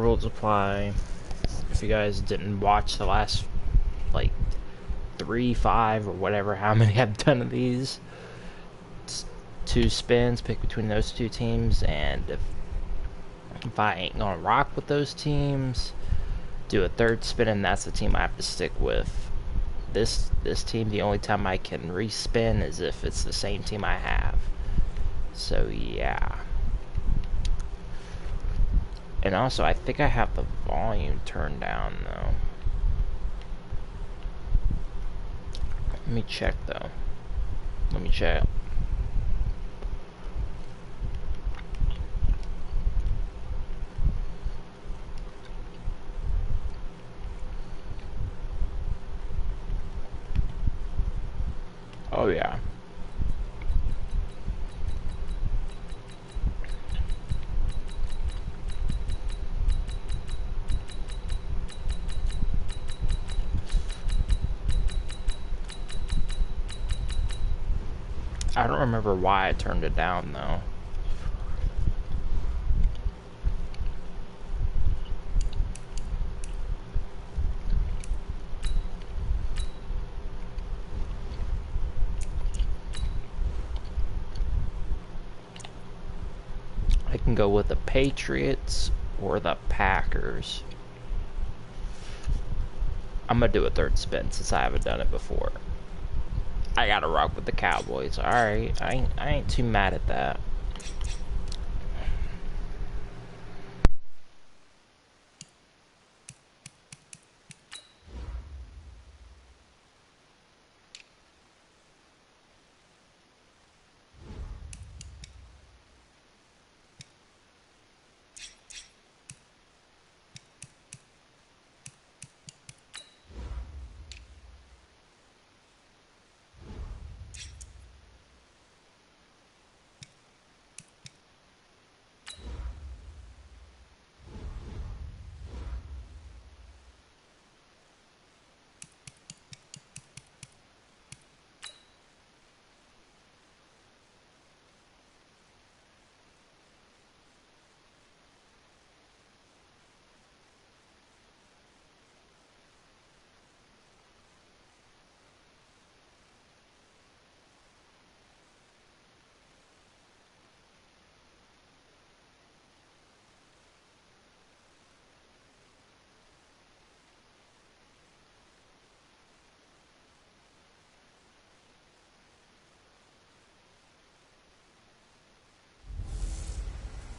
rules apply. If you guys didn't watch the last, like, 3, 5, or whatever, how many I've done of these, it's 2 spins, pick between those 2 teams, and if I ain't gonna rock with those teams, do a 3rd spin, and that's the team I have to stick with. This team, the only time I can respin is if it's the same team I have. So yeah. And also, I think I have the volume turned down, though. Let me check, though. Let me check. Oh, yeah. I don't remember why I turned it down, though. I can go with the Patriots or the Packers. I'm gonna do a 3rd spin since I haven't done it before. I gotta rock with the Cowboys. Alright, I ain't too mad at that.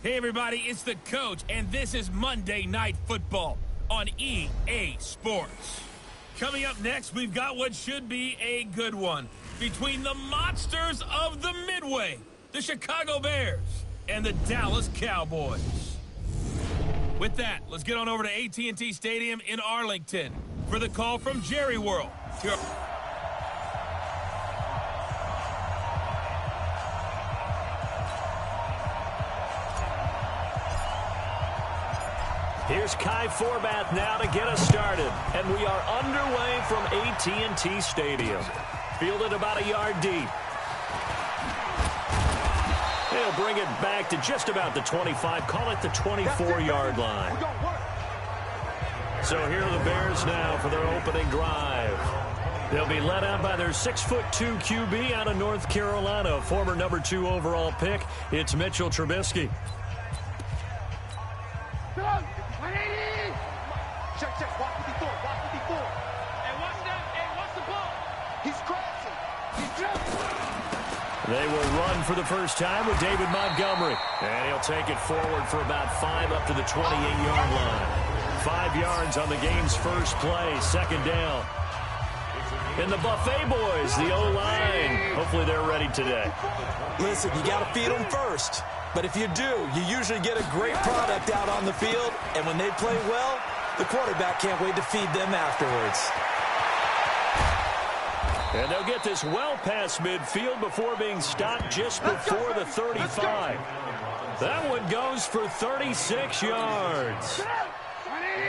Hey everybody, it's the coach, and this is Monday Night Football on EA Sports. Coming up next, we've got what should be a good one between the monsters of the Midway, the Chicago Bears, and the Dallas Cowboys. With that, let's get on over to AT&T Stadium in Arlington for the call from Jerry World. Here's Kai Forbath now to get us started. And we are underway from AT&T Stadium. Fielded about a yard deep. They'll bring it back to just about the 25. Call it the 24-yard line. So here are the Bears now for their opening drive. They'll be led out by their 6'2" QB out of North Carolina, former number 2 overall pick. It's Mitchell Trubisky. Check. Watch what he thought. Hey, watch that. Hey, watch the ball. He's crashing. He's jumping. They will run for the first time with David Montgomery. And he'll take it forward for about 5 up to the 28-yard line. 5 yards on the game's first play. Second down. And the Buffet boys, the O-line. Hopefully they're ready today. Listen, you got to feed them first. But if you do, you usually get a great product out on the field. And when they play well, the quarterback can't wait to feed them afterwards. And they'll get this well past midfield before being stopped just before the 35. That one goes for 36 yards.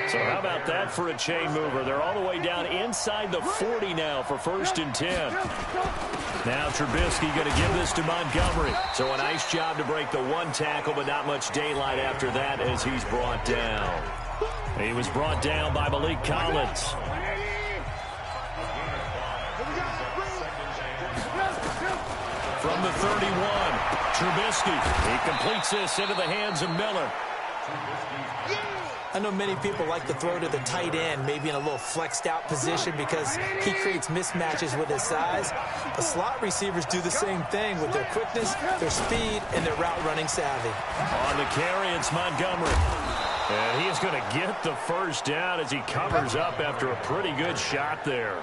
So how about that for a chain mover? They're all the way down inside the 40 now for 1st and 10. Now Trubisky going to give this to Montgomery. So a nice job to break the 1 tackle, but not much daylight after that as he's brought down. He was brought down by Malik Collins. From the 31, Trubisky. He completes this into the hands of Miller. I know many people like to throw to the tight end, maybe in a little flexed out position because he creates mismatches with his size. But slot receivers do the same thing with their quickness, their speed, and their route running savvy. On the carry, it's Montgomery. And he is going to get the first down as he covers up after a pretty good shot there.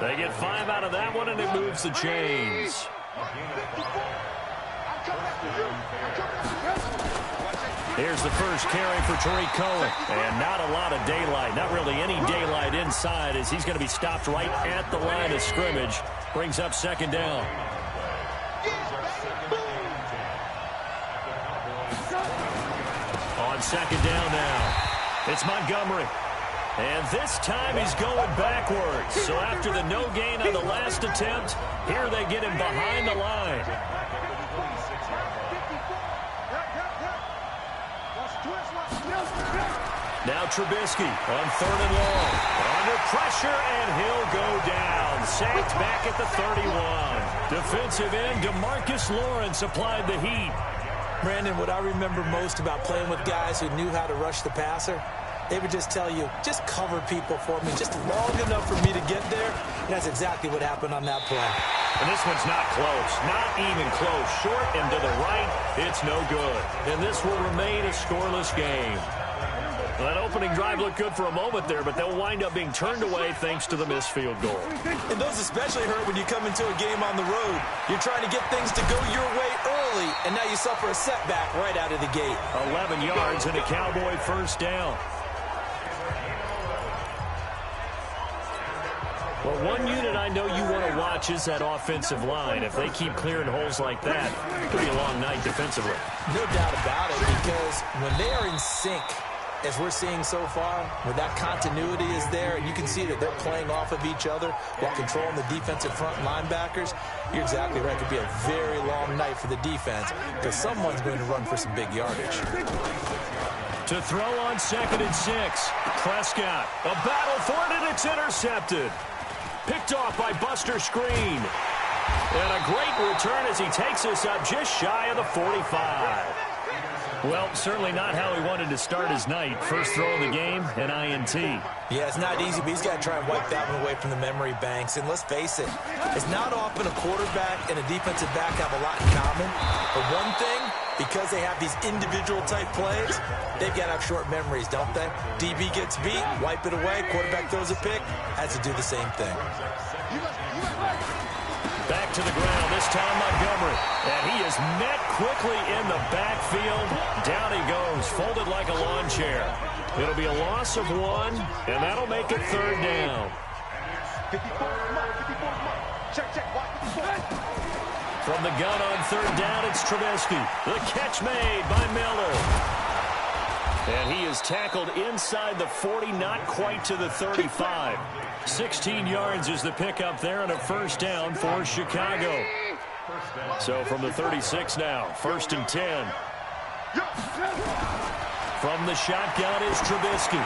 They get 5 out of that one, and it moves the chains. Here's the first carry for Tariq Cohen. And not a lot of daylight, not really any daylight inside as he's going to be stopped right at the line of scrimmage. Brings up second down. On second down now, it's Montgomery. And this time he's going backwards. So after the no gain on the last attempt, here they get him behind the line. Now Trubisky on 3rd and long. Under pressure, and he'll go down. Sacked back at the 31. Defensive end DeMarcus Lawrence applied the heat. Brandon, what I remember most about playing with guys who knew how to rush the passer, they would just tell you, just cover people for me, just long enough for me to get there. And that's exactly what happened on that play. And this one's not close, not even close. Short and to the right, it's no good. And this will remain a scoreless game. Well, that opening drive looked good for a moment there, but they'll wind up being turned away thanks to the missed field goal. And those especially hurt when you come into a game on the road. You're trying to get things to go your way early, and now you suffer a setback right out of the gate. 11 yards and a Cowboy first down. Well, one unit I know you want to watch is that offensive line. If they keep clearing holes like that, it could be a long night defensively. No doubt about it, because when they are in sync, as we're seeing so far, where that continuity is there, and you can see that they're playing off of each other while controlling the defensive front linebackers, you're exactly right. It could be a very long night for the defense because someone's going to run for some big yardage. To throw on 2nd and 6. Prescott, a battle for it, and it's intercepted. Picked off by Buster Screen. And a great return as he takes this up just shy of the 45. Well, certainly not how he wanted to start his night. First throw of the game, an INT. Yeah, it's not easy, but he's got to try and wipe that one away from the memory banks. And let's face it, it's not often a quarterback and a defensive back have a lot in common. But one thing, because they have these individual type plays, they've got to have short memories, don't they? DB gets beat, wipe it away, quarterback throws a pick, has to do the same thing. Back to the ground, this time Montgomery. And he is met quickly in the backfield. Down he goes, folded like a lawn chair. It'll be a loss of 1, and that'll make it 3rd down. From the gun on 3rd down, it's Trubisky. The catch made by Miller. And he is tackled inside the 40, not quite to the 35. 16 yards is the pickup there, and a first down for Chicago. So from the 36 now, 1st and 10. From the shotgun is Trubisky.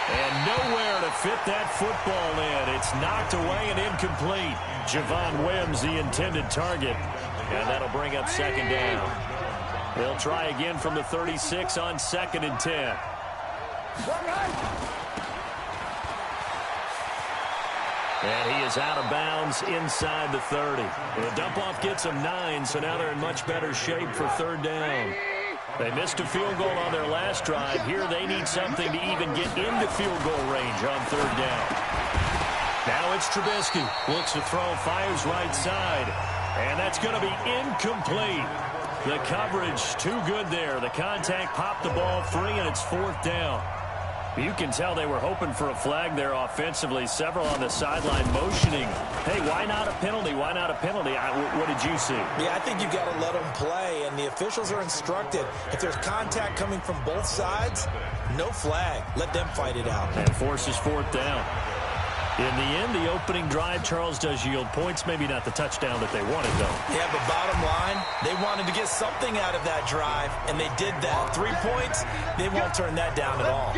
And nowhere to fit that football in. It's knocked away and incomplete. Javon Wims, the intended target. And that'll bring up 2nd down. They'll try again from the 36 on 2nd and 10. And he is out of bounds inside the 30. The dump-off gets them 9, so now they're in much better shape for 3rd down. They missed a field goal on their last drive. Here they need something to even get into field goal range on 3rd down. Now it's Trubisky. Looks to throw, fires right side. And that's going to be incomplete. The coverage too good there. The contact popped the ball free, and it's 4th down. You can tell they were hoping for a flag there offensively. Several on the sideline motioning. Hey, why not a penalty? Why not a penalty? What did you see? Yeah, I think you've got to let them play, and the officials are instructed. If there's contact coming from both sides, no flag. Let them fight it out. And forces 4th down. In the end, the opening drive, Charles, does yield points. Maybe not the touchdown that they wanted, though. Yeah, but bottom line, they wanted to get something out of that drive, and they did that. 3 points, they won't turn that down at all.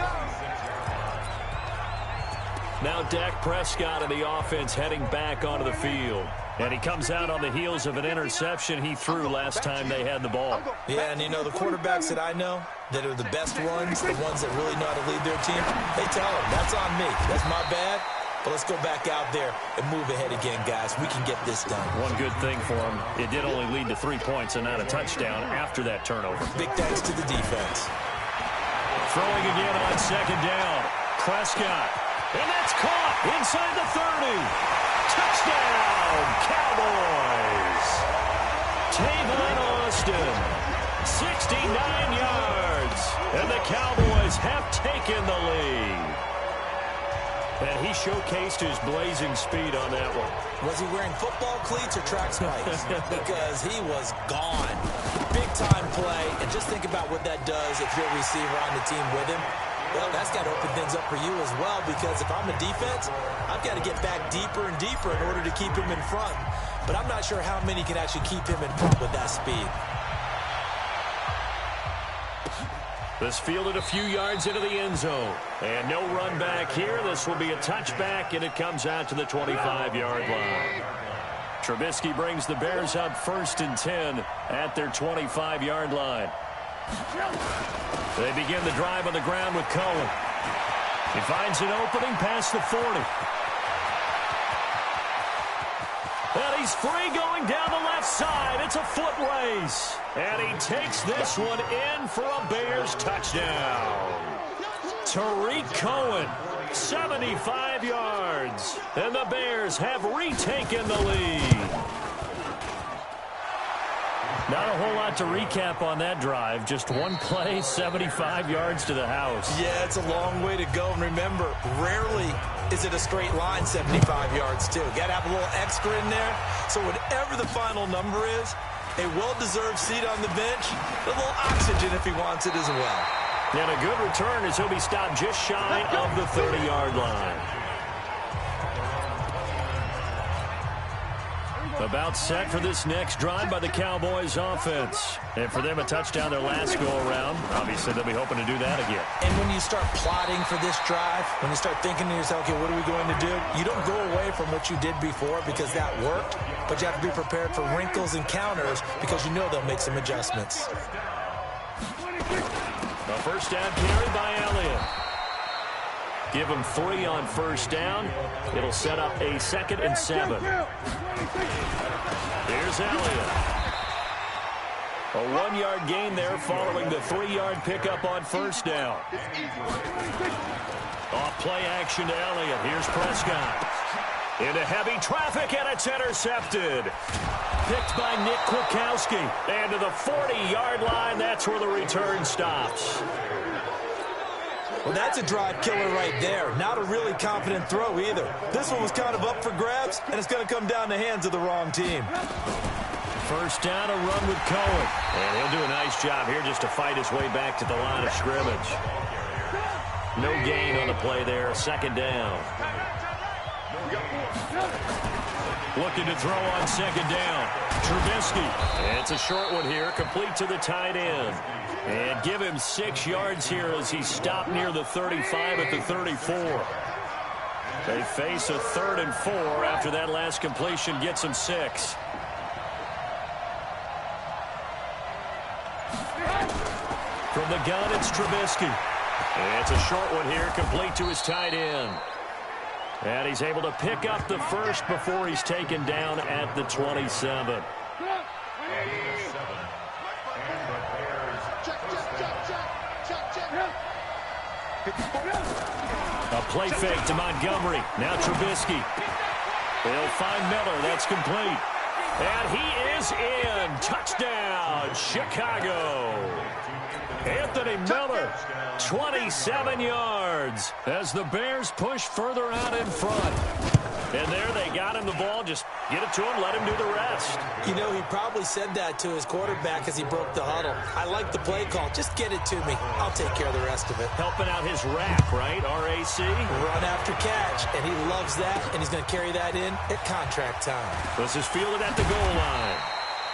Now Dak Prescott and the offense heading back onto the field. And he comes out on the heels of an interception he threw last time they had the ball. Yeah, and you know, the quarterbacks that I know that are the best ones, the ones that really know how to lead their team, they tell them, that's on me. That's my bad. But let's go back out there and move ahead again, guys. We can get this done. One good thing for him, it did only lead to 3 points and not a touchdown after that turnover. Big thanks to the defense. Throwing again on second down. Prescott. And that's caught inside the 30. Touchdown, Cowboys. Tavon Austin, 69 yards. And the Cowboys have taken the lead. And he showcased his blazing speed on that one. Was he wearing football cleats or track spikes? Because he was gone. Big-time play. And just think about what that does if you're a receiver on the team with him. Well, that's got to open things up for you as well, because if I'm a defense, I've got to get back deeper and deeper in order to keep him in front. But I'm not sure how many can actually keep him in front with that speed. This fielded a few yards into the end zone. And no run back here. This will be a touchback, and it comes out to the 25-yard line. Trubisky brings the Bears up 1st and 10 at their 25-yard line. They begin the drive on the ground with Cohen. He finds an opening past the 40. And he's free going down the left side. It's a foot race. And he takes this one in for a Bears touchdown. Tariq Cohen, 75 yards. And the Bears have retaken the lead. Not a whole lot to recap on that drive. Just one play, 75 yards to the house. Yeah, it's a long way to go. And remember, rarely is it a straight line 75 yards, too. Got to have a little extra in there. So whatever the final number is, a well-deserved seat on the bench, a little oxygen if he wants it as well. And a good return as he'll be stopped just shy of the 30-yard line. About set for this next drive by the Cowboys offense. And for them, a touchdown their last go-around. Obviously, they'll be hoping to do that again. And when you start plotting for this drive, when you start thinking to yourself, okay, what are we going to do? You don't go away from what you did before because that worked, but you have to be prepared for wrinkles and counters because you know they'll make some adjustments. A first down carry by Elliott. Give him 3 on first down. It'll set up a 2nd and 7. Here's Elliott. A 1-yard gain there following the 3-yard pickup on first down. Off play action to Elliott. Here's Prescott. Into heavy traffic, and it's intercepted. Picked by Nick Kwiatkowski. And to the 40-yard line, that's where the return stops. Well, that's a drive killer right there. Not a really confident throw either. This one was kind of up for grabs, and it's going to come down the hands of the wrong team. First down, a run with Cohen. And he'll do a nice job here just to fight his way back to the line of scrimmage. No gain on the play there. 2nd down. Looking to throw on 2nd down. Trubisky. And it's a short one here, complete to the tight end. And give him 6 yards here as he stopped near the 35 at the 34. They face a 3rd and 4 after that last completion gets him 6. From the gun, it's Trubisky. And it's a short one here, complete to his tight end. And he's able to pick up the first before he's taken down at the 27. A play fake to Montgomery. Now Trubisky. They'll find Miller. That's complete. And he is in. Touchdown, Chicago. Anthony Miller, 27 yards as the Bears push further out in front. And there they got him the ball. Just get it to him, let him do the rest. You know, he probably said that to his quarterback as he broke the huddle. I like the play call. Just get it to me. I'll take care of the rest of it. Helping out his RAC, right? R-A-C? Run after catch, and he loves that, and he's going to carry that in at contract time. This is fielded at the goal line.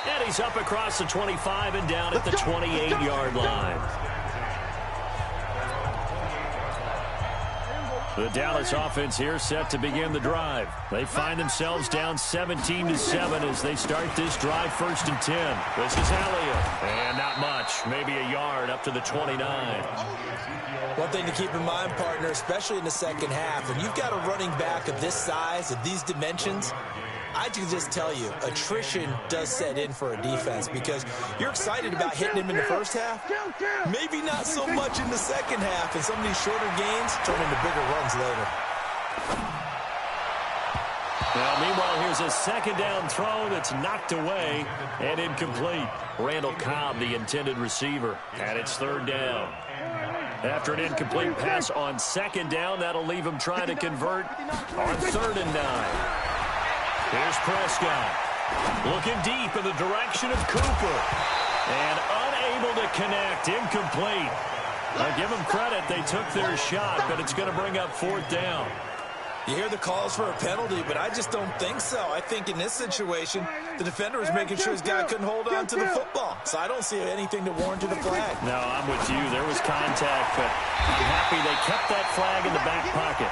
And he's up across the 25 and down at the 28-yard line. The Dallas offense here set to begin the drive. They find themselves down 17-7 as they start this drive 1st and 10. This is Elliott. And not much. Maybe a yard up to the 29. One thing to keep in mind, partner, especially in the second half, when you've got a running back of this size, of these dimensions, I can just tell you, attrition does set in for a defense because you're excited about hitting him in the first half. Maybe not so much in the second half, and some of these shorter gains turn into bigger runs later. Now, meanwhile, here's a second down throw that's knocked away and incomplete. Randall Cobb, the intended receiver, and it's 3rd down. After an incomplete pass on 2nd down, that'll leave him trying to convert on 3rd and 9. Here's Prescott, looking deep in the direction of Cooper, and unable to connect, incomplete. I give them credit, they took their shot, but it's going to bring up 4th down. You hear the calls for a penalty, but I just don't think so. I think in this situation, the defender was making sure his guy couldn't hold on to the football. So I don't see anything to warrant a flag. No, I'm with you. There was contact, but I'm happy they kept that flag in the back pocket.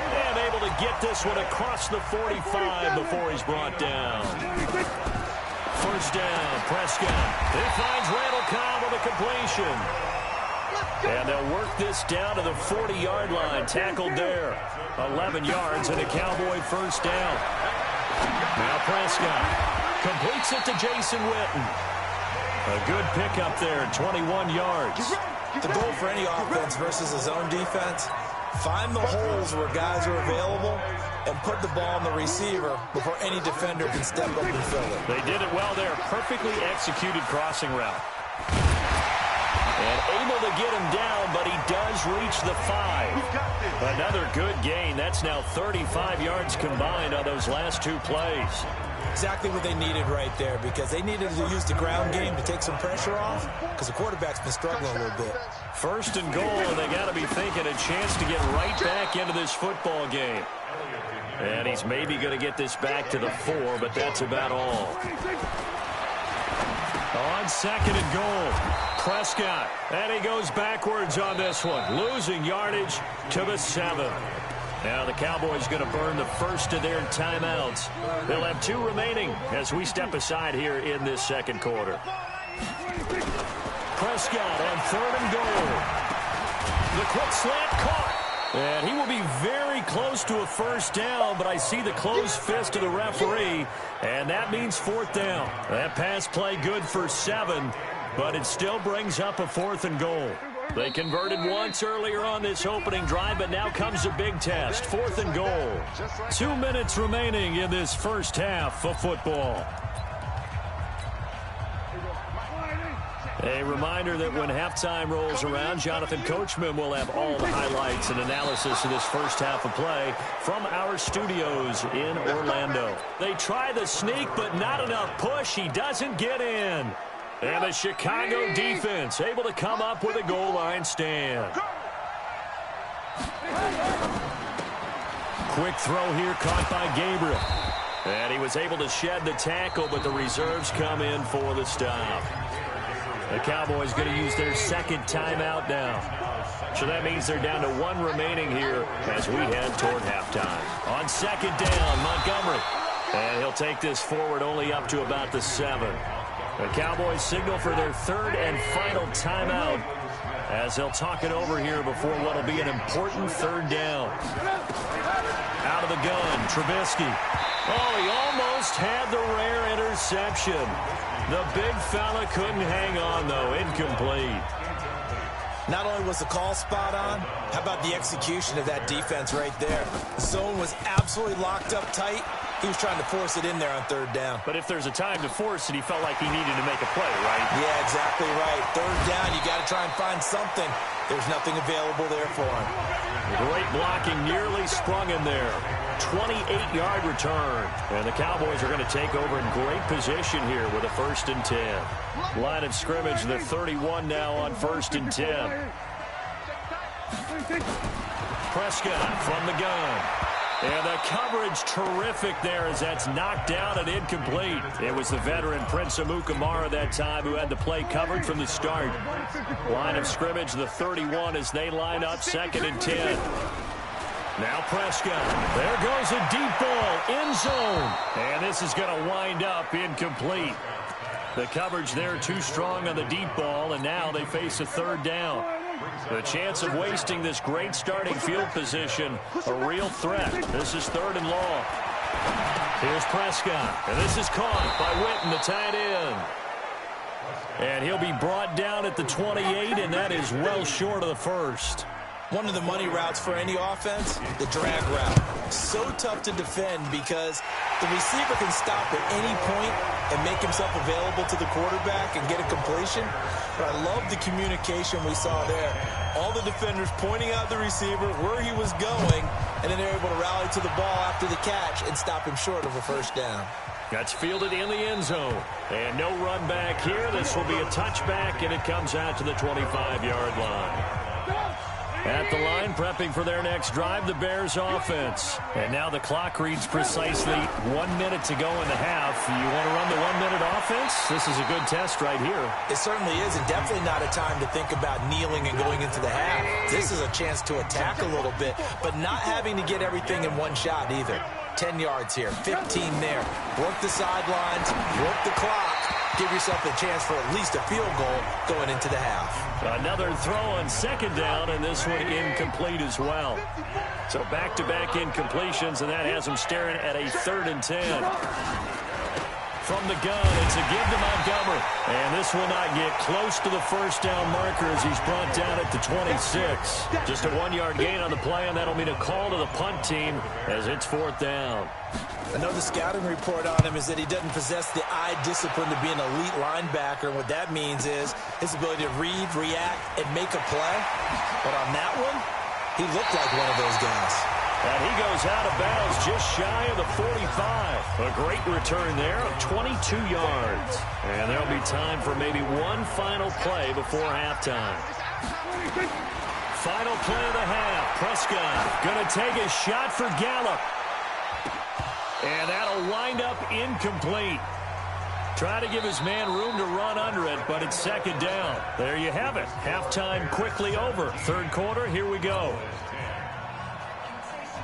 And able to get this one across the 45 before he's brought down. 1st down, Prescott. He finds Randall Cobb with a completion. And they'll work this down to the 40-yard line. Tackled there. 11 yards and a Cowboy 1st down. Now Prescott completes it to Jason Witten. A good pickup there, 21 yards. The goal for any offense versus his own defense, find the holes where guys are available and put the ball on the receiver before any defender can step up and fill it. They did it well there. Perfectly executed crossing route. And able to get him down, but he does reach the 5. Another good gain. That's now 35 yards combined on those last 2 plays. Exactly what they needed right there, because they needed to use the ground game to take some pressure off, because the quarterback's been struggling a little bit. 1st and goal, and they got to be thinking a chance to get right back into this football game. And he's maybe going to get this back to the 4, but that's about all. On 2nd and goal, Prescott, and he goes backwards on this one, losing yardage to the 7. Now the Cowboys going to burn the first of their timeouts. They'll have 2 remaining as we step aside here in this 2nd quarter. Prescott on 3rd and goal. The quick slant caught. And he will be very close to a 1st down, but I see the closed fist of the referee, and that means 4th down. That pass play good for 7, but it still brings up a 4th and goal. They converted once earlier on this opening drive, but now comes a big test. 4th and goal. 2 minutes remaining in this first half of football. A reminder that when halftime rolls around, Jonathan Coachman will have all the highlights and analysis of this first half of play from our studios in Orlando. They try the sneak, but not enough push. He doesn't get in. And the Chicago defense able to come up with a goal line stand. Quick throw here caught by Gabriel. And he was able to shed the tackle, but the reserves come in for the stop. The Cowboys going to use their 2nd timeout now. So that means they're down to 1 remaining here as we head toward halftime. On 2nd down, Montgomery. And he'll take this forward only up to about the 7. The Cowboys signal for their 3rd and final timeout as they'll talk it over here before what will be an important 3rd down. Out of the gun, Trubisky. Oh, he almost had the rare interception. The big fella couldn't hang on, though. Incomplete. Not only was the call spot on, how about the execution of that defense right there? The zone was absolutely locked up tight. He was trying to force it in there on 3rd down. But if there's a time to force it, he felt like he needed to make a play, right? Yeah, exactly right. 3rd down, you got to try and find something. There's nothing available there for him. Great blocking, nearly sprung in there. 28-yard return. And the Cowboys are going to take over in great position here with a 1st and 10. Line of scrimmage, the 31 now on 1st and 10. Prescott from the gun. And the coverage terrific there as that's knocked down and incomplete. It was the veteran Prince Amukamara that time who had the play covered from the start. Line of scrimmage, the 31 as they line up 2nd and 10. Now Prescott. There goes a deep ball. End zone. And this is going to wind up incomplete. The coverage there too strong on the deep ball, and now they face a third down. The chance of wasting this great starting field position, a real threat. This is 3rd and long. Here's Prescott, and this is caught by Witten, the tight end. And he'll be brought down at the 28, and that is well short of the first. One of the money routes for any offense, the drag route. So tough to defend because the receiver can stop at any point and make himself available to the quarterback and get a completion. But I love the communication we saw there. All the defenders pointing out the receiver, where he was going, and then they're able to rally to the ball after the catch and stop him short of a first down. That's fielded in the end zone. And no run back here. This will be a touchback, and it comes out to the 25-yard line. At the line, prepping for their next drive, the Bears offense. And now the clock reads precisely 1 minute to go in the half. You want to run the 1 minute offense? This is a good test right here. It certainly is, and definitely not a time to think about kneeling and going into the half. This is a chance to attack a little bit, but not having to get everything in one shot either. 10 yards here, 15 there. Work the sidelines, work the clock. Give yourself a chance for at least a field goal going into the half. Another throw on 2nd down, and this one incomplete as well. So back-to-back incompletions, and that has him staring at a 3rd and 10. From the gun, it's a give to Montgomery. And this will not get close to the first down marker as he's brought down at the 26. Just a 1-yard gain on the play, and that'll mean a call to the punt team as it's 4th down. I know the scouting report on him is that he doesn't possess the eye discipline to be an elite linebacker. And what that means is his ability to read, react, and make a play. But on that one, he looked like one of those guys. And he goes out of bounds just shy of the 45. A great return there of 22 yards. And there'll be time for maybe one final play before halftime. Final play of the half. Prescott going to take a shot for Gallup. And that'll wind up incomplete. Try to give his man room to run under it, but it's 2nd down. There you have it. Halftime quickly over. 3rd quarter, here we go.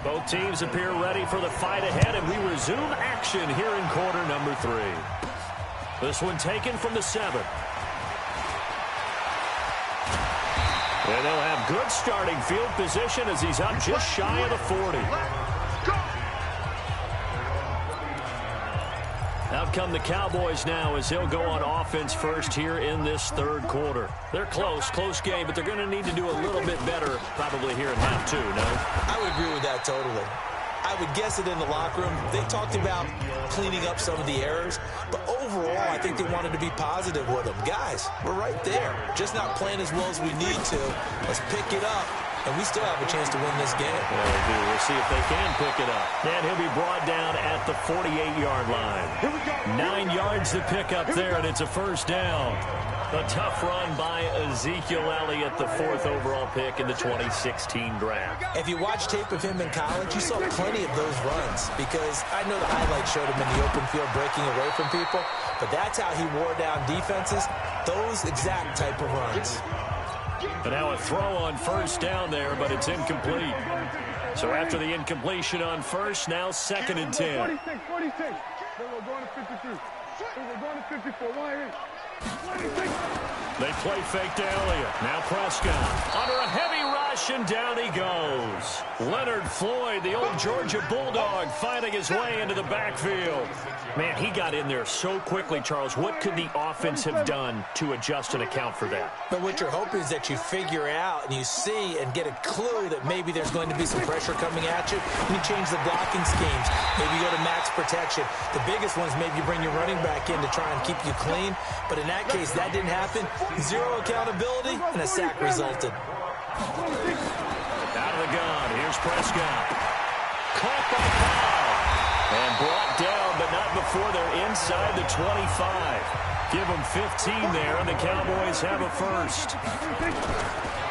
Both teams appear ready for the fight ahead, and we resume action here in quarter number 3. This one taken from the 7. And they'll have good starting field position as he's up just shy of the 40. Out come the Cowboys now as they'll go on offense first here in this 3rd quarter. They're close game, but they're going to need to do a little bit better probably here in half 2, no? I would agree with that totally. I would guess it in the locker room. They talked about cleaning up some of the errors, but overall, I think they wanted to be positive with them. Guys, we're right there. Just not playing as well as we need to. Let's pick it up, and we still have a chance to win this game. Yeah, we do. We'll see if they can pick it up. And he'll be brought down at the 48-yard line. 9 yards to pick up there, and it's a 1st down. A tough run by Ezekiel Elliott, the 4th overall pick in the 2016 draft. If you watch tape of him in college, you saw plenty of those runs because I know the highlights showed him in the open field breaking away from people, but that's how he wore down defenses, those exact type of runs. And now a throw on 1st down there, but it's incomplete. So after the incompletion on 1st, now 2nd and 10. 46. We're going to 53. We're going to 54. They play fake to Elliott. Now Prescott under a heavy rush, and down he goes. Leonard Floyd, the old Georgia Bulldog, finding his way into the backfield. Man, he got in there so quickly, Charles. What could the offense have done to adjust and account for that? But what you're hoping is that you figure out and you see and get a clue that maybe there's going to be some pressure coming at you. And you change the blocking schemes. Maybe you go to max protection. The biggest one is maybe you bring your running back in to try and keep you clean. But in that case, that didn't happen. Zero accountability, and a sack resulted. Out of the gun, here's Prescott. Caught by Powell. And brought down, but not before they're inside the 25. Give them 15 there, and the Cowboys have a 1st.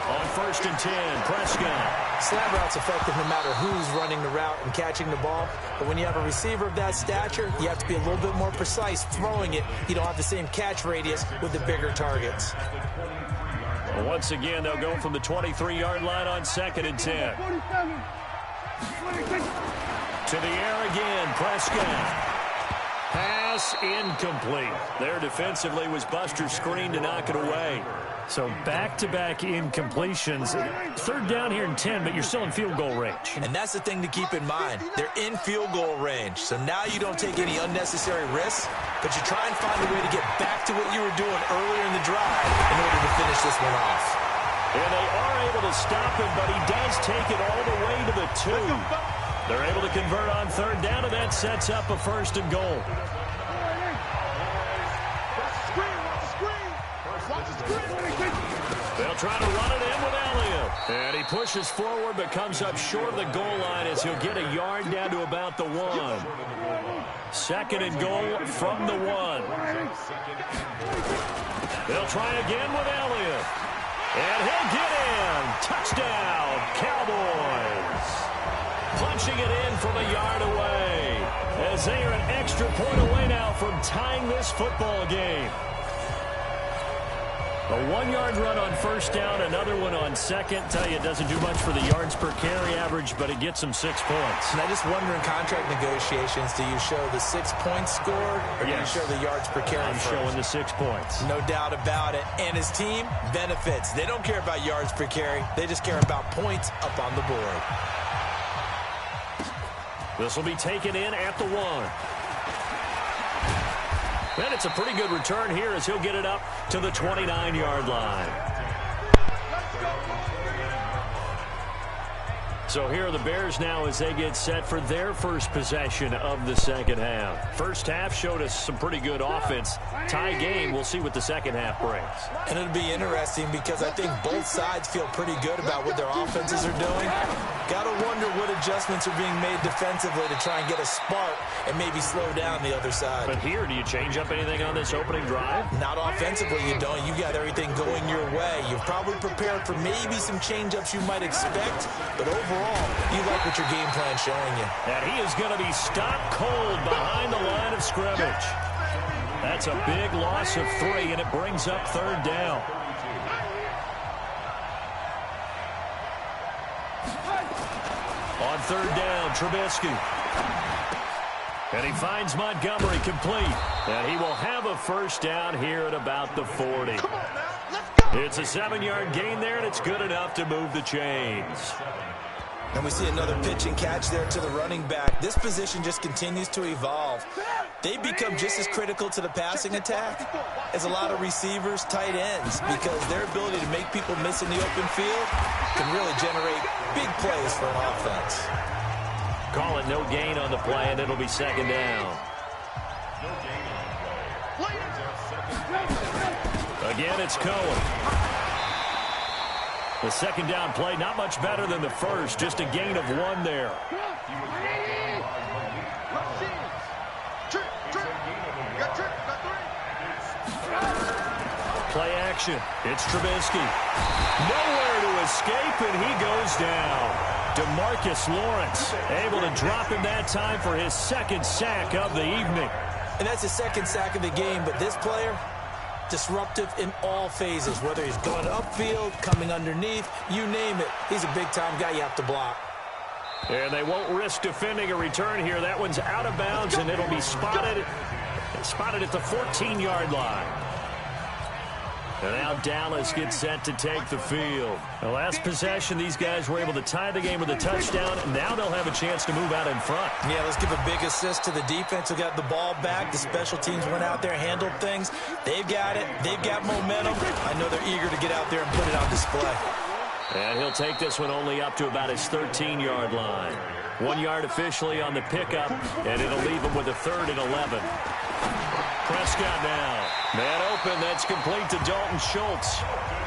On 1st and 10, Prescott. Slant route's effective no matter who's running the route and catching the ball. But when you have a receiver of that stature, you have to be a little bit more precise throwing it. You don't have the same catch radius with the bigger targets. Well, once again, they'll go from the 23-yard line on 2nd and 10. To the air again, Prescott. Pass incomplete. There defensively was Buster screen to knock it away. So back-to-back incompletions. Third down here in 10, but you're still in field goal range. And that's the thing to keep in mind. They're in field goal range. So now you don't take any unnecessary risks, but you try and find a way to get back to what you were doing earlier in the drive in order to finish this one off. And they are able to stop him, but he does take it all the way to the 2. They're able to convert on third down, and that sets up a 1st and goal. They'll try to run it in with Elliott. And he pushes forward but comes up short of the goal line as he'll get a yard down to about the 1. 2nd and goal from the 1. They'll try again with Elliott. And he'll get in. Touchdown, Cowboys. Punching it in from a yard away as they are an extra point away now from tying this football game. A 1-yard run on 1st down, another one on 2nd. Tell you, it doesn't do much for the yards per carry average, but it gets them 6 points. And I just wonder in contract negotiations, do you show the 6 points scored, or do you show the yards per carry I'm showing the 6 points. No doubt about it. And his team benefits. They don't care about yards per carry. They just care about points up on the board. This will be taken in at the 1. And it's a pretty good return here as he'll get it up to the 29-yard line. So here are the Bears now as they get set for their first possession of the second half. First half showed us some pretty good offense. Tie game, we'll see what the second half brings. And it'll be interesting because I think both sides feel pretty good about what their offenses are doing. Got to wonder what adjustments are being made defensively to try and get a spark and maybe slow down the other side. But here, do you change up anything on this opening drive? Not offensively, you don't. You got everything going your way. You've probably prepared for maybe some change-ups you might expect, but overall, you like what your game plan's showing you. And he is going to be stopped cold behind the line of scrimmage. That's a big loss of 3, and it brings up 3rd down. On 3rd down, Trubisky. And he finds Montgomery complete. And he will have a 1st down here at about the 40. It's a 7-yard gain there, and it's good enough to move the chains. And we see another pitch and catch there to the running back. This position just continues to evolve. They become just as critical to the passing attack as a lot of receivers, tight ends, because their ability to make people miss in the open field can really generate big plays for an offense. Call it no gain on the play, and it'll be 2nd down. Again, it's Cohen. The 2nd down play, not much better than the first, just a gain of 1 there. Play action. It's Trubisky. Nowhere to escape, and he goes down. DeMarcus Lawrence able to drop him that time for his 2nd sack of the evening. And that's his 2nd sack of the game, but this player, disruptive in all phases, whether he's going upfield, coming underneath, you name it. He's a big-time guy you have to block. And they won't risk defending a return here. That one's out of bounds, and it'll be spotted at the 14-yard line. And now Dallas gets set to take the field. The last possession, these guys were able to tie the game with a touchdown. Now they'll have a chance to move out in front. Yeah, let's give a big assist to the defense who got the ball back. The special teams went out there, handled things. They've got it. They've got momentum. I know they're eager to get out there and put it on display. And he'll take this one only up to about his 13-yard line. 1 yard officially on the pickup, and it'll leave him with a 3rd and 11. Prescott now. Man open, that's complete to Dalton Schultz.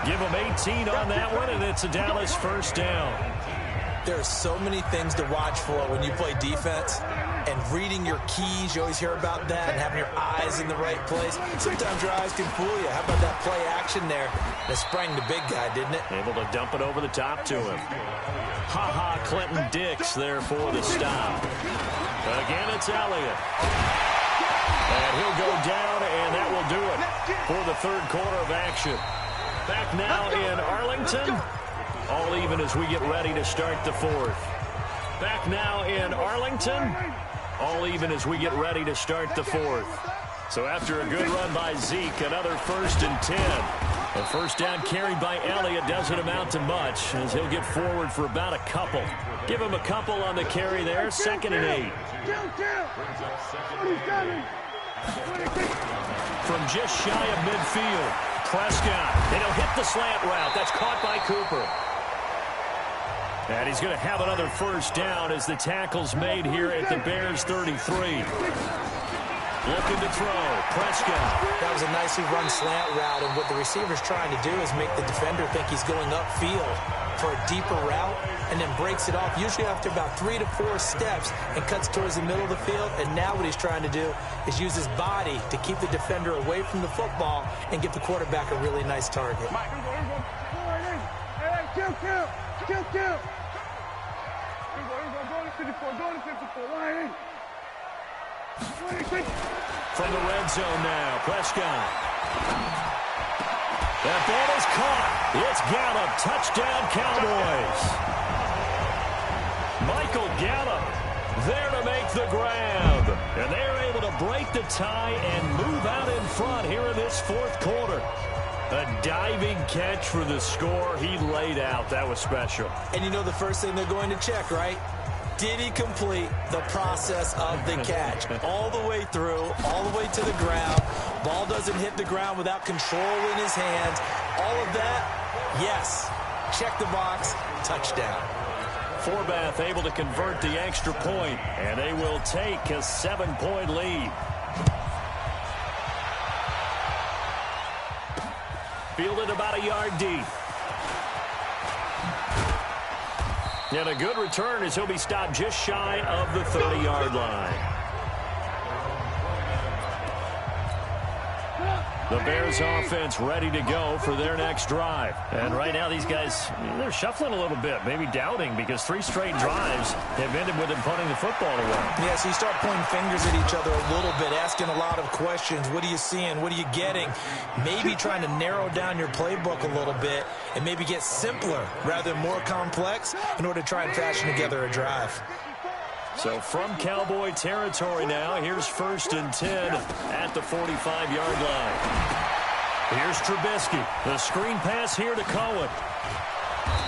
Give him 18 on that one, and it's a Dallas 1st down. There are so many things to watch for when you play defense. And reading your keys, you always hear about that, and having your eyes in the right place. Sometimes your eyes can fool you. How about that play action there? That sprang the big guy, didn't it? Able to dump it over the top to him. Ha-ha, Clinton Dix there for the stop. Again, it's Elliott. And he'll go down, and that will do it for the 3rd quarter of action. Back now in Arlington. All even as we get ready to start the 4th. Back now in Arlington. All even as we get ready to start the fourth. So after a good run by Zeke, another 1st and 10. A first down carried by Elliott doesn't amount to much as he'll get forward for about a couple. Give him a couple on the carry there. 2nd and 8. From just shy of midfield, Prescott. And he'll hit the slant route. That's caught by Cooper. And he's going to have another first down as the tackle's made here at the Bears 33. Looking to throw. Prescott. That was a nicely run slant route, and what the receiver's trying to do is make the defender think he's going upfield for a deeper route and then breaks it off, usually after about 3 to 4 steps, and cuts towards the middle of the field. And now what he's trying to do is use his body to keep the defender away from the football and give the quarterback a really nice target. Kill. From the red zone now, Prescott. That ball is caught. It's Gallup. Touchdown, Cowboys. Michael Gallup there to make the grab. And they're able to break the tie and move out in front here in this fourth quarter. A diving catch for the score. He laid out. That was special. And you know the first thing they're going to check, right? Did he complete the process of the catch? All the way through, all the way to the ground. Ball doesn't hit the ground without control in his hands. All of that, yes. Check the box, touchdown. Forbath able to convert the extra point, and they will take a 7-point lead. Fielded about a yard deep. And a good return as he'll be stopped just shy of the 30-yard line. The Bears offense ready to go for their next drive. And right now these guys, they're shuffling a little bit, maybe doubting, because 3 straight drives have ended with them punting the football away. Yeah, so you start pointing fingers at each other a little bit, asking a lot of questions. What are you seeing? What are you getting? Maybe trying to narrow down your playbook a little bit and maybe get simpler rather than more complex in order to try and fashion together a drive. So from Cowboy territory now, here's 1st and 10 at the 45-yard line. Here's Trubisky. The screen pass here to Cohen.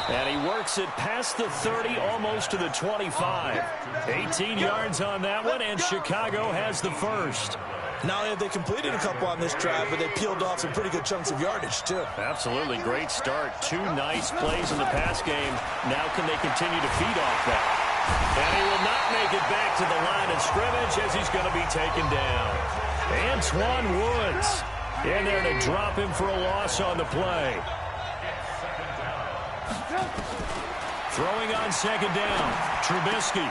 And he works it past the 30, almost to the 25. 18 yards on that one, and Chicago has the first. Not only have they completed a couple on this drive, but they peeled off some pretty good chunks of yardage, too. Absolutely. Great start. 2 nice plays in the pass game. Now can they continue to feed off that? And he will not make it back to the line of scrimmage as he's going to be taken down. Antoine Woods in there to drop him for a loss on the play. Throwing on 2nd down. Trubisky.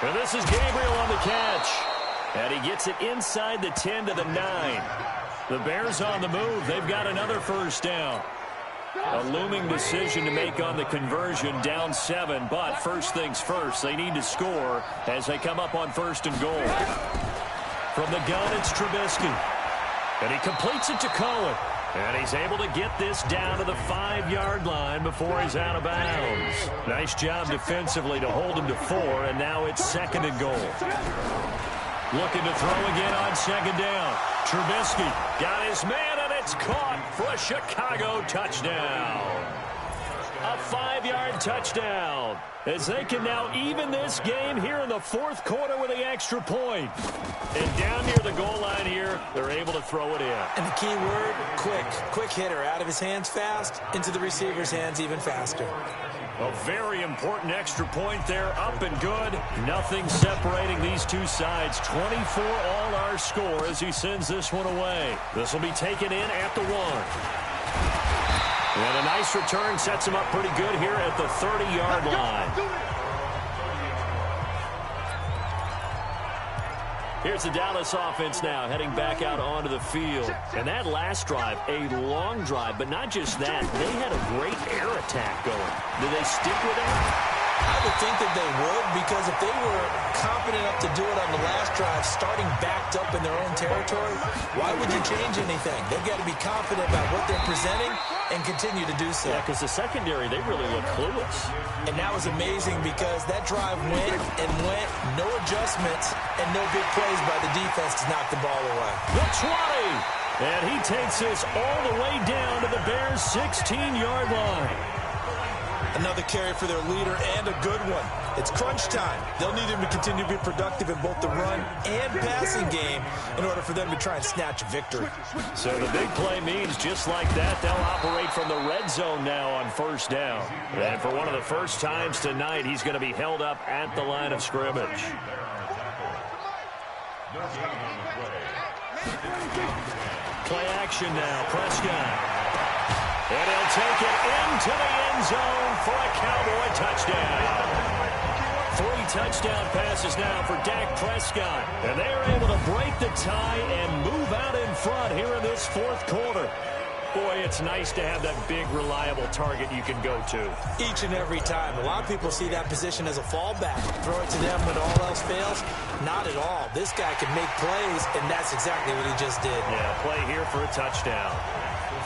And this is Gabriel on the catch. And he gets it inside the 10 to the 9. The Bears on the move. They've got another first down. A looming decision to make on the conversion, down 7, but first things first, they need to score as they come up on 1st and goal. From the gun, it's Trubisky. And he completes it to Cohen. And he's able to get this down to the 5-yard line before he's out of bounds. Nice job defensively to hold him to 4, and now it's 2nd and goal. Looking to throw again on 2nd down. Trubisky got his man, and it's caught for a Chicago touchdown. A 5-yard touchdown as they can now even this game here in the 4th quarter with the extra point. And down near the goal line here, they're able to throw it in. And the key word, quick. Quick hitter. Out of his hands fast, into the receiver's hands even faster. A very important extra point there, up and good. Nothing separating these two sides. 24 all our score as he sends this one away. This will be taken in at the 1. And a nice return sets him up pretty good here at the 30-yard line. Here's the Dallas offense now heading back out onto the field. And that last drive, a long drive, but not just that. They had a great air attack going. Do they stick with that? I would think that they would, because if they were confident enough to do it on the last drive, starting backed up in their own territory, why would you change anything? They've got to be confident about what they're presenting and continue to do so. Yeah, because the secondary, they really look clueless. And that was amazing because that drive went and went, no adjustments, and no big plays by the defense to knock the ball away. The 20, and he takes this all the way down to the Bears' 16-yard line. Another carry for their leader, and a good one. It's crunch time. They'll need him to continue to be productive in both the run and passing game in order for them to try and snatch a victory. So the big play means just like that, they'll operate from the red zone now on first down. And for one of the first times tonight, he's going to be held up at the line of scrimmage. Play action now, Prescott. And he'll take it into the end zone for a Cowboy touchdown. 3 touchdown passes now for Dak Prescott. And they are able to break the tie and move out in front here in this fourth quarter. Boy, it's nice to have that big, reliable target you can go to. Each and every time. A lot of people see that position as a fallback. Throw it to them when all else fails. Not at all. This guy can make plays, and that's exactly what he just did. Yeah, play here for a touchdown.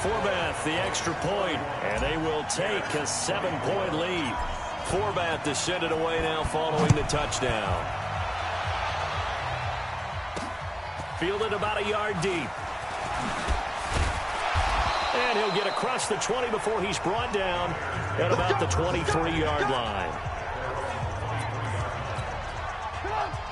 Forbath, the extra point, and they will take a 7-point lead. Forbath to send it away now following the touchdown. Fielded about a yard deep. And he'll get across the 20 before he's brought down at about the 23-yard line.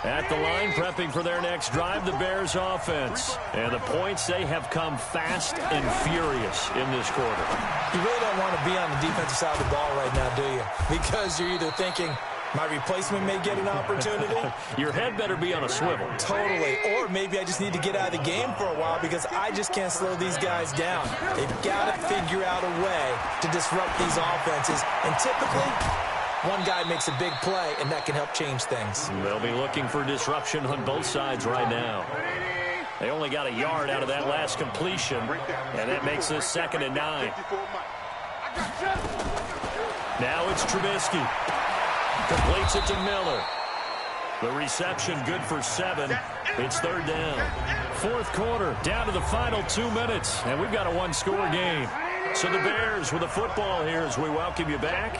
At the line, prepping for their next drive, the Bears offense. And the points, they have come fast and furious in this quarter. You really don't want to be on the defensive side of the ball right now, do you? Because you're either thinking, my replacement may get an opportunity. Your head better be on a swivel. Totally. Or maybe I just need to get out of the game for a while because I just can't slow these guys down. They've got to figure out a way to disrupt these offenses. And typically, one guy makes a big play, and that can help change things. They'll be looking for disruption on both sides right now. They only got a yard out of that last completion, and that makes this 2nd and 9. Now it's Trubisky. Completes it to Miller. The reception good for 7. It's 3rd down. Fourth quarter, down to the final 2 minutes, and we've got a one-score game. So the Bears with the football here as we welcome you back.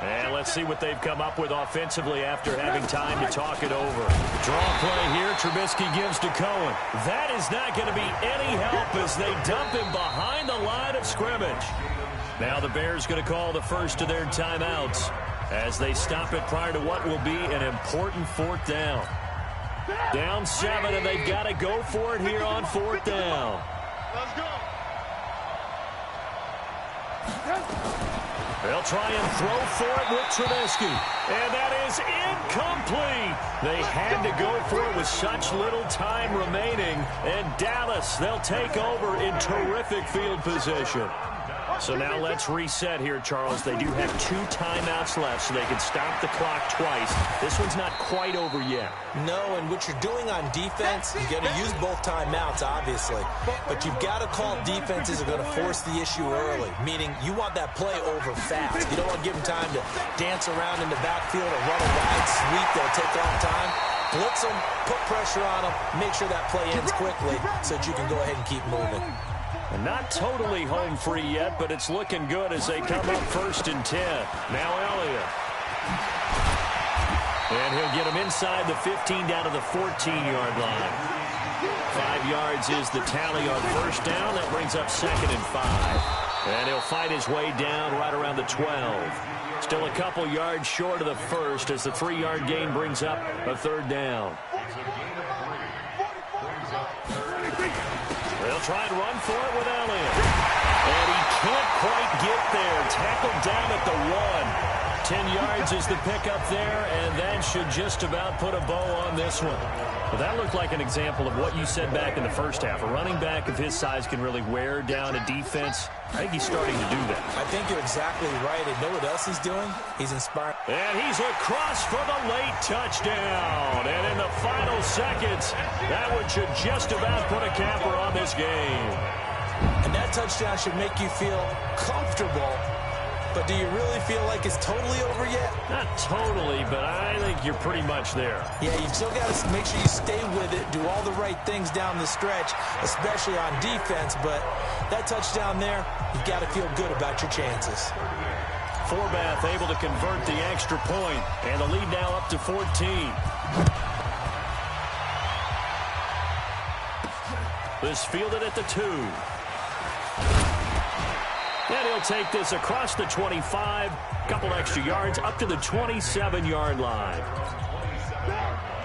And let's see what they've come up with offensively after having time to talk it over. Draw play here. Trubisky gives to Cohen. That is not going to be any help as they dump him behind the line of scrimmage. Now the Bears going to call the first of their timeouts as they stop it prior to what will be an important 4th down. Down 7, and they've got to go for it here on 4th down. Let's go. They'll try and throw for it with Trubisky. And that is incomplete. They had to go for it with such little time remaining. And Dallas, they'll take over in terrific field position. So now let's reset here, Charles. They do have 2 timeouts left, so they can stop the clock twice. This one's not quite over yet. No, and what you're doing on defense, you're going to use both timeouts, obviously. But you've got to call defenses are going to force the issue early, meaning you want that play over fast. You don't want to give them time to dance around in the backfield or run a wide sweep that'll take off time. Blitz them, put pressure on them, make sure that play ends quickly so that you can go ahead and keep moving. Not totally home free yet, but it's looking good as they come up 1st and 10. Now Elliott. And he'll get him inside the 15 down to the 14-yard line. 5 yards is the tally on first down. That brings up 2nd and 5. And he'll fight his way down right around the 12. Still a couple yards short of the first as the 3-yard gain brings up a 3rd down. They'll try and run for it with Elliott. And he can't quite get there. Tackled down at the 1. 10 yards is the pickup there, and that should just about put a bow on this one. Well, that looked like an example of what you said back in the first half. A running back of his size can really wear down a defense. I think he's starting to do that. I think you're exactly right. And know what else he's doing? He's inspired. And he's across for the late touchdown. And in the final seconds, that one should just about put a capper on this game. And that touchdown should make you feel comfortable but do you really feel like it's totally over yet? Not totally, but I think you're pretty much there. Yeah, you've still got to make sure you stay with it, do all the right things down the stretch, especially on defense, but that touchdown there, you've got to feel good about your chances. Forbath able to convert the extra point, and the lead now up to 14. This fielded at the 2. And he'll take this across the 25, couple extra yards up to the 27-yard line.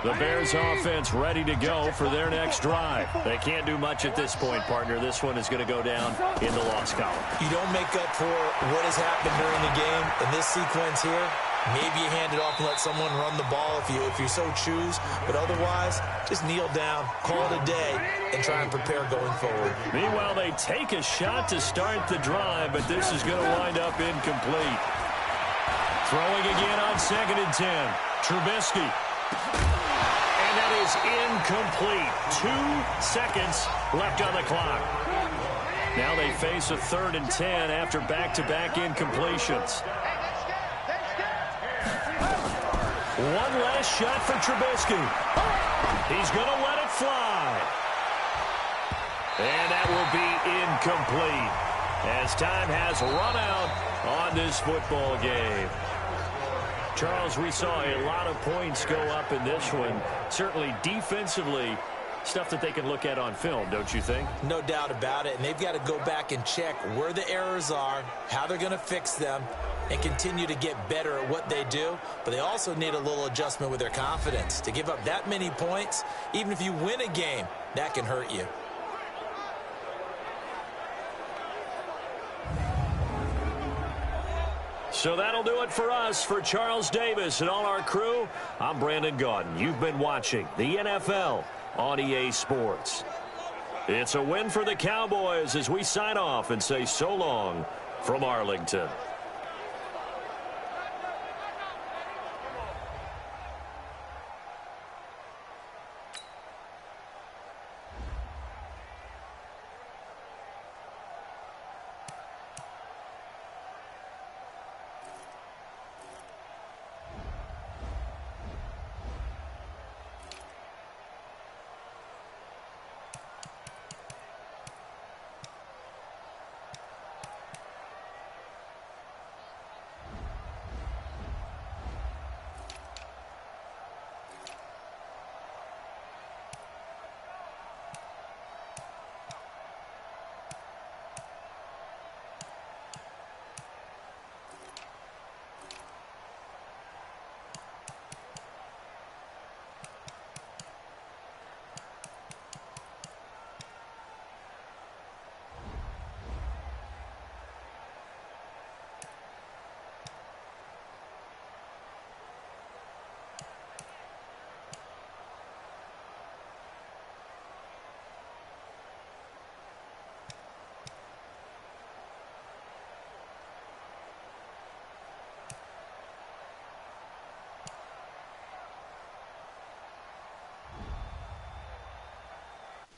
The Bears offense ready to go for their next drive. They can't do much at this point, partner. This one is going to go down in the loss column. You don't make up for what has happened during the game in this sequence here. Maybe you hand it off and let someone run the ball if you so choose. But otherwise, just kneel down, call it a day, and try and prepare going forward. Meanwhile, they take a shot to start the drive, but this is going to wind up incomplete. Throwing again on 2nd and 10. Trubisky. And that is incomplete. 2 seconds left on the clock. Now they face a 3rd and 10 after back-to-back incompletions. One last shot for Trubisky. He's going to let it fly. And that will be incomplete as time has run out on this football game. Charles, we saw a lot of points go up in this one. Certainly defensively, stuff that they can look at on film, don't you think? No doubt about it. And they've got to go back and check where the errors are, how they're going to fix them, and continue to get better at what they do. But they also need a little adjustment with their confidence. To give up that many points, even if you win a game, that can hurt you. So that'll do it for us. For Charles Davis and all our crew, I'm Brandon Gaudin. You've been watching the NFL on EA Sports. It's a win for the Cowboys as we sign off and say so long from Arlington.